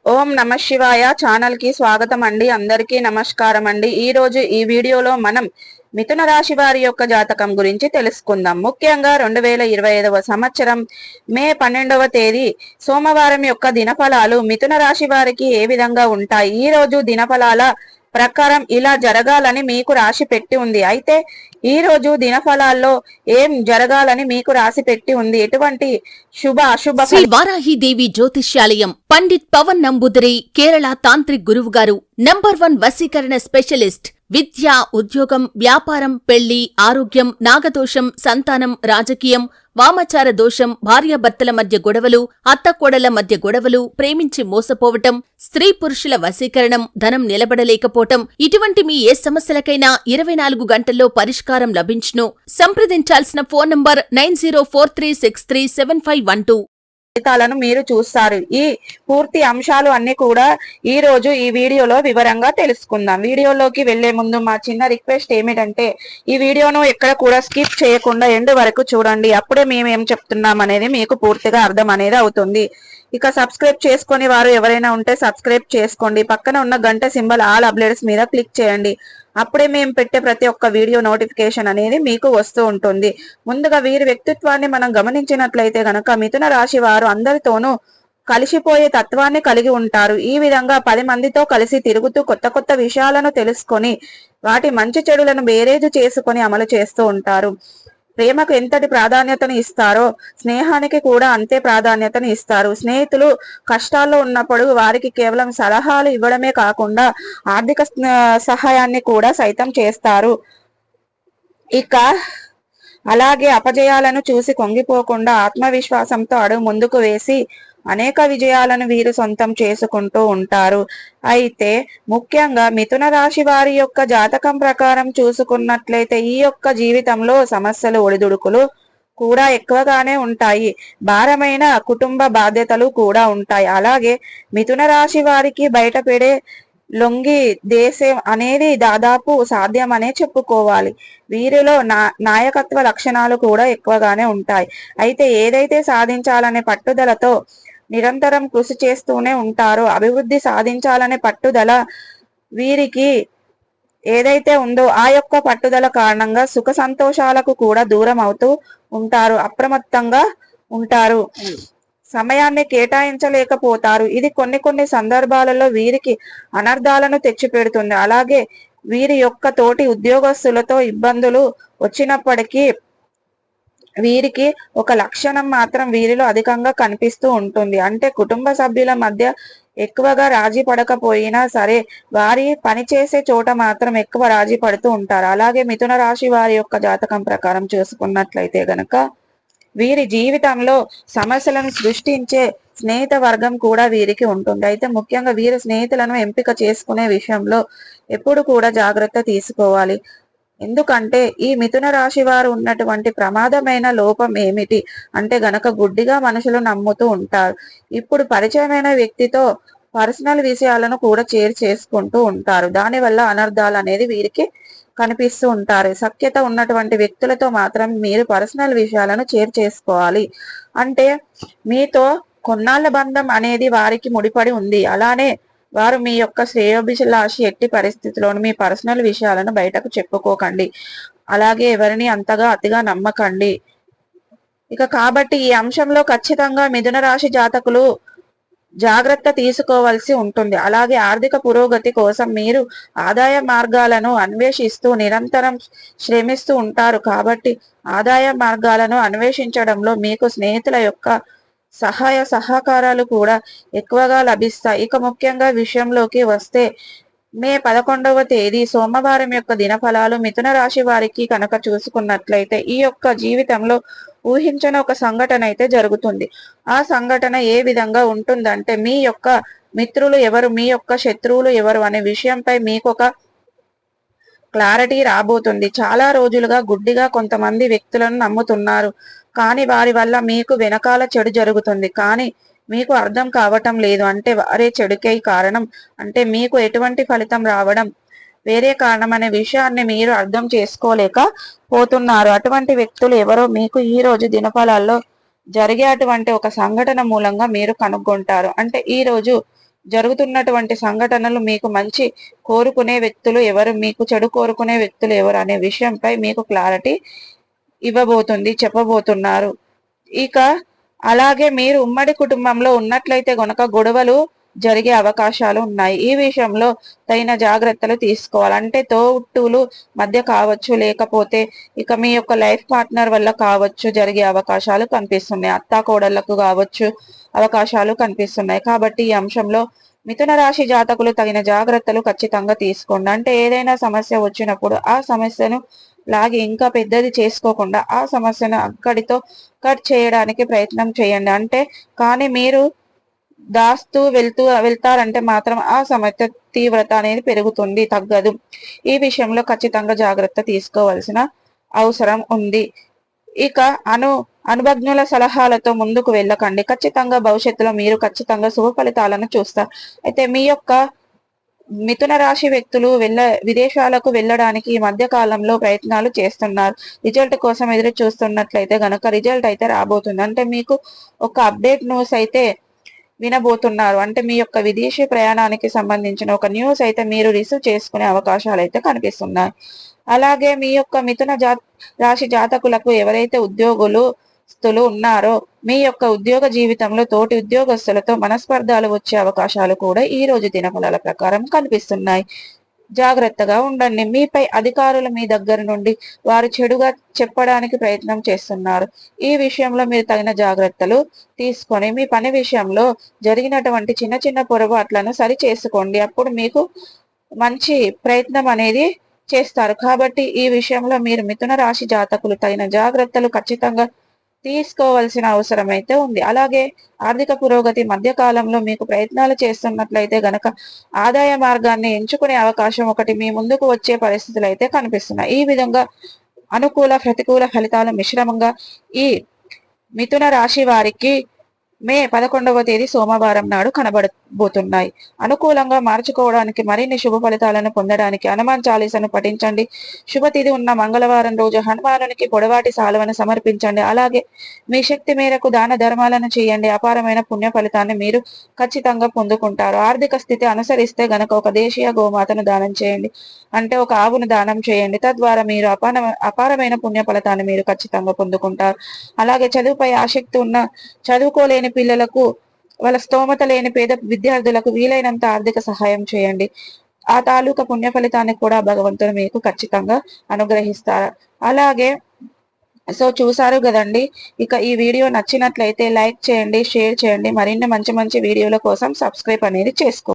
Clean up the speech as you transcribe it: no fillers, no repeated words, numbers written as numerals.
ఓం నమ శివాయ ఛానల్ కి స్వాగతం అండి. అందరికీ నమస్కారం అండి. ఈ రోజు ఈ వీడియోలో మనం మిథున రాశి వారి యొక్క జాతకం గురించి తెలుసుకుందాం. ముఖ్యంగా 2025వ సంవత్సరం మే 12వ తేదీ సోమవారం యొక్క దినఫలాలు మిథున రాశి వారికి ఏ విధంగా ఉంటాయి. ఈ రోజు దినఫలాల ప్రకారం ఇలా జరగాలని మీకు రాశి పెట్టి ఉంది. అయితే ఈ రోజు దినఫలాల్లో ఏం జరగాలని మీకు రాసి పెట్టి ఉంది, ఎటువంటి శుభ అశుభ శ్రీ వారాహిదేవి జ్యోతిష్యాలయం పండిత్ పవన్ నంబూదిరి కేరళ తాంత్రిక్ గురువు గారు నంబర్ 1 వశీకరణ స్పెషలిస్ట్. విద్య, ఉద్యోగం, వ్యాపారం, పెళ్లి, ఆరోగ్యం, నాగదోషం, సంతానం, రాజకీయం, వామాచార దోషం, భార్యాభర్తల మధ్య గొడవలు, అత్తకోడల మధ్య గొడవలు, ప్రేమించి మోసపోవటం, స్త్రీ పురుషుల వశీకరణం, ధనం నిలబడలేకపోవటం, ఇటువంటి మీ ఏ సమస్యలకైనా 24 గంటల్లో పరిష్కారం లభించును. సంప్రదించాల్సిన ఫోన్ నంబర్ 9043637512. ఫలితాలను మీరు చూస్తారు. ఈ పూర్తి అంశాలు అన్ని కూడా ఈ రోజు ఈ వీడియోలో వివరంగా తెలుసుకుందాం. వీడియోలోకి వెళ్లే ముందు మా చిన్న రిక్వెస్ట్ ఏమిటంటే ఈ వీడియోను ఎక్కడ కూడా స్కిప్ చేయకుండా ఎండ్ వరకు చూడండి. అప్పుడే మేము ఏం చెప్తున్నాం అనేది మీకు పూర్తిగా అర్థం అనేది అవుతుంది. ఇక సబ్స్క్రైబ్ చేసుకుని వారు ఎవరైనా ఉంటే సబ్స్క్రైబ్ చేసుకోండి. పక్కన ఉన్న గంట సింబల్ ఆల్ అప్డేట్స్ మీద క్లిక్ చేయండి. అప్పుడే మేము పెట్టే ప్రతి ఒక్క వీడియో నోటిఫికేషన్ అనేది మీకు వస్తూ ఉంటుంది. ముందుగా వీరి వ్యక్తిత్వాన్ని మనం గమనించినట్లయితే గనక మిథున రాశి వారు అందరితోనూ కలిసిపోయే తత్వాన్ని కలిగి ఉంటారు. ఈ విధంగా 10 మందితో కలిసి తిరుగుతూ కొత్త కొత్త విషయాలను తెలుసుకొని వాటి మంచి చెడులను బేరేజు చేసుకొని అమలు చేస్తూ ఉంటారు. ప్రేమకు ఎంతటి ప్రాధాన్యతను ఇస్తారో స్నేహానికి కూడా అంతే ప్రాధాన్యతను ఇస్తారు. స్నేహితులు కష్టాల్లో ఉన్నప్పుడు వారికి కేవలం సలహాలు ఇవ్వడమే కాకుండా ఆర్థిక సహాయాన్ని కూడా సైతం చేస్తారు. ఇక అలాగే అపజయాలను చూసి కొంగిపోకుండా ఆత్మవిశ్వాసంతో అడుగు ముందుకు వేసి అనేక విజయాలను వీరు సొంతం చేసుకుంటూ ఉంటారు. అయితే ముఖ్యంగా మిథున రాశి వారి యొక్క జాతకం ప్రకారం చూసుకున్నట్లయితే ఈ యొక్క జీవితంలో సమస్యలు, ఒడిదుడుకులు కూడా ఎక్కువగానే ఉంటాయి. భారమైన కుటుంబ బాధ్యతలు కూడా ఉంటాయి. అలాగే మిథున రాశి వారికి బయటపడే లొంగి దేశం అనేది దాదాపు సాధ్యమనే చెప్పుకోవాలి. వీరిలో నాయకత్వ లక్షణాలు కూడా ఎక్కువగానే ఉంటాయి. అయితే ఏదైతే సాధించాలనే పట్టుదలతో నిరంతరం కృషి చేస్తూనే ఉంటారో, అభివృద్ధి సాధించాలనే పట్టుదల వీరికి ఏదైతే ఉందో ఆ యొక్క పట్టుదల కారణంగా సుఖ సంతోషాలకు కూడా దూరం అవుతూ ఉంటారు. అప్రమత్తంగా ఉంటారు. సమయాన్ని కేటాయించలేకపోతారు. ఇది కొన్ని సందర్భాలలో వీరికి అనర్థాలను తెచ్చిపెడుతుంది. అలాగే వీరి యొక్క తోటి ఉద్యోగస్తులతో ఇబ్బందులు వచ్చినప్పటికీ వీరికి ఒక లక్షణం మాత్రం వీరిలో అధికంగా కనిపిస్తూ ఉంటుంది. అంటే కుటుంబ సభ్యుల మధ్య ఎక్కువగా రాజీ పడకపోయినా సరే వారి పనిచేసే చోట మాత్రం ఎక్కువ రాజీ పడుతూ ఉంటారు. అలాగే మిథున రాశి వారి యొక్క జాతకం ప్రకారం చూసుకున్నట్లయితే గనక వీరి జీవితంలో సమస్యలను సృష్టించే స్నేహిత వర్గం కూడా వీరికి ఉంటుంది. అయితే ముఖ్యంగా వీరి స్నేహితులను ఎంపిక చేసుకునే విషయంలో ఎప్పుడు కూడా జాగ్రత్త తీసుకోవాలి. ఎందుకంటే ఈ మిథున రాశి వారు ఉన్నటువంటి ప్రమాదమైన లోపం ఏమిటి అంటే గనక గుడ్డిగా మనుషులు నమ్ముతూ ఉంటారు. ఇప్పుడు పరిచయమైన వ్యక్తితో పర్సనల్ విషయాలను కూడా చేసుకుంటూ ఉంటారు. దానివల్ల అనర్థాలు అనేది వీరికి కనిపిస్తూ ఉంటారు. సఖ్యత ఉన్నటువంటి వ్యక్తులతో మాత్రం మీరు పర్సనల్ విషయాలను చేసుకోవాలి. అంటే మీతో కొన్నాళ్ళ బంధం అనేది వారికి ముడిపడి ఉంది. అలానే వారు మీ యొక్క శ్రేయోభిలాషి. ఎట్టి పరిస్థితుల్లోనూ మీ పర్సనల్ విషయాలను బయటకు చెప్పుకోకండి. అలాగే ఎవరిని అంతగా అతిగా నమ్మకండి. ఇక కాబట్టి ఈ అంశంలో ఖచ్చితంగా మిథున రాశి జాతకులు జాగ్రత్త తీసుకోవాల్సి ఉంటుంది. అలాగే ఆర్థిక పురోగతి కోసం మీరు ఆదాయ మార్గాలను అన్వేషిస్తూ నిరంతరం శ్రమిస్తూ ఉంటారు. కాబట్టి ఆదాయ మార్గాలను అన్వేషించడంలో మీకు స్నేహితుల యొక్క సహాయ సహకారాలు కూడా ఎక్కువగా లభిస్తాయి. ఇక ముఖ్యంగా విషయంలోకి వస్తే మే 11వ తేదీ సోమవారం యొక్క దినఫలాలు మిథున రాశి వారికి కనుక చూసుకున్నట్లయితే ఈ యొక్క జీవితంలో ఊహించని ఒక సంఘటన అయితే జరుగుతుంది. ఆ సంఘటన ఏ విధంగా ఉంటుందంటే మీ యొక్క మిత్రులు ఎవరు, మీ యొక్క శత్రువులు ఎవరు అనే విషయంపై మీకు ఒక క్లారిటీ రాబోతుంది. చాలా రోజులుగా గుడ్డిగా కొంతమంది వ్యక్తులను నమ్ముతున్నారు. కానీ వారి వల్ల మీకు వెనకాల చెడు జరుగుతుంది. కానీ మీకు అర్థం కావటం లేదు. అంటే వారే చెడుకై కారణం, అంటే మీకు ఎటువంటి ఫలితం రావడం వేరే కారణం అనే విషయాన్ని మీరు అర్థం చేసుకోలేక పోతున్నారు. అటువంటి వ్యక్తులు ఎవరో మీకు ఈ రోజు దినఫలాల్లో జరిగే అటువంటి ఒక సంఘటన మూలంగా మీరు కనుగొంటారు. అంటే ఈ రోజు జరుగుతున్నటువంటి సంఘటనలు మీకు మంచి కోరుకునే వ్యక్తులు ఎవరు, మీకు చెడు కోరుకునే వ్యక్తులు ఎవరు అనే విషయంపై మీకు క్లారిటీ ఇవ్వబోతుంది, చెప్పబోతున్నారు. ఇక అలాగే మీరు ఉమ్మడి కుటుంబంలో ఉన్నట్లయితే గనక గొడవలు జరిగే అవకాశాలు ఉన్నాయి. ఈ విషయంలో తగిన జాగ్రత్తలు తీసుకోవాలి. అంటే తోబుట్టువులు మధ్య కావచ్చు, లేకపోతే ఇక మీ యొక్క లైఫ్ పార్ట్నర్ వల్ల కావచ్చు జరిగే అవకాశాలు కనిపిస్తున్నాయి. అత్తా కోడళ్లకు కావచ్చు అవకాశాలు కనిపిస్తున్నాయి. కాబట్టి ఈ అంశంలో మిథున రాశి జాతకులు తగిన జాగ్రత్తలు ఖచ్చితంగా తీసుకోండి. అంటే ఏదైనా సమస్య వచ్చినప్పుడు ఆ సమస్యను లాగి ఇంకా పెద్దది చేసుకోకుండా ఆ సమస్యను అక్కడితో కట్ చేయడానికి ప్రయత్నం చేయండి. అంటే కానీ మీరు దాస్తూ వెళ్తారంటే మాత్రం ఆ సమస్య తీవ్రత అనేది పెరుగుతుంది, తగ్గదు. ఈ విషయంలో ఖచ్చితంగా జాగ్రత్త తీసుకోవాల్సిన అవసరం ఉంది. ఇక అనుభజ్ఞుల సలహాలతో ముందుకు వెళ్ళకండి. ఖచ్చితంగా భవిష్యత్తులో మీరు ఖచ్చితంగా శుభ ఫలితాలను చూస్తారు. అయితే మీ యొక్క మిథున రాశి వ్యక్తులు విదేశాలకు వెళ్ళడానికి ఈ మధ్య కాలంలో ప్రయత్నాలు చేస్తున్నారు. రిజల్ట్ కోసం ఎదురు చూస్తున్నట్లయితే గనక రిజల్ట్ అయితే రాబోతుంది. అంటే మీకు ఒక అప్డేట్ న్యూస్ అయితే వినబోతున్నారు. అంటే మీ యొక్క విదేశీ ప్రయాణానికి సంబంధించిన ఒక న్యూస్ అయితే మీరు రిసీవ్ చేసుకునే అవకాశాలు అయితే కనిపిస్తున్నాయి. అలాగే మీ యొక్క మిథున రాశి జాతకులకు ఎవరైతే ఉద్యోగులు ఉన్నారో మీ యొక్క ఉద్యోగ జీవితంలో తోటి ఉద్యోగస్తులతో మనస్పర్ధాలు వచ్చే అవకాశాలు కూడా ఈ రోజు దినఫలాల ప్రకారం కనిపిస్తున్నాయి. జాగ్రత్తగా ఉండండి. మీపై అధికారులు మీ దగ్గర నుండి వారు చెడుగా చెప్పడానికి ప్రయత్నం చేస్తున్నారు. ఈ విషయంలో మీరు తగిన జాగ్రత్తలు తీసుకొని మీ పని విషయంలో జరిగినటువంటి చిన్న చిన్న పొరపాట్లను సరి చేసుకోండి. అప్పుడు మీకు మంచి ప్రయత్నం అనేది చేస్తారు. కాబట్టి ఈ విషయంలో మీరు మిథున రాశి జాతకులు తగిన జాగ్రత్తలు ఖచ్చితంగా తీసుకోవాల్సిన అవసరం అయితే ఉంది. అలాగే ఆర్థిక పురోగతి మధ్యకాలంలో మీకు ప్రయత్నాలు చేస్తున్నట్లయితే గనక ఆదాయ మార్గాన్ని ఎంచుకునే అవకాశం ఒకటి మీ ముందుకు వచ్చే పరిస్థితులు అయితే కనిపిస్తున్నాయి. ఈ విధంగా అనుకూల ప్రతికూల ఫలితాలు మిశ్రమంగా ఈ మిథున రాశి వారికి మే 11వ తేదీ సోమవారం నాడు కనబడబోతున్నాయి. అనుకూలంగా మార్చుకోవడానికి మరిన్ని శుభ ఫలితాలను పొందడానికి హనుమాన్ చాలీసాను పఠించండి. శుభతిథి ఉన్న మంగళవారం రోజు హనుమానునికి పొడవాటి సాలువను సమర్పించండి. అలాగే మీ శక్తి మేరకు దాన ధర్మాలను చేయండి. అపారమైన పుణ్య ఫలితాన్ని మీరు ఖచ్చితంగా పొందుకుంటారు. ఆర్థిక స్థితి అనుసరిస్తే గనక ఒక దేశీయ గోమాతను దానం చేయండి. అంటే ఒక ఆవును దానం చేయండి. తద్వారా మీరు అపారమైన పుణ్య ఫలితాన్ని మీరు ఖచ్చితంగా పొందుకుంటారు. అలాగే చదువుపై ఆసక్తి ఉన్న చదువుకోలేని పిల్లలకు, వాళ్ళ స్తోమత లేని పేద విద్యార్థులకు వీలైనంత ఆర్థిక సహాయం చేయండి. ఆ తాలూకా పుణ్య ఫలితాన్ని కూడా భగవంతుడు మీకు ఖచ్చితంగా అనుగ్రహిస్తారు. అలాగే చూసారు కదండి. ఇక ఈ వీడియో నచ్చినట్లయితే లైక్ చేయండి, షేర్ చేయండి. మరిన్ని మంచి మంచి వీడియోల కోసం సబ్స్క్రైబ్ అనేది చేసుకోండి.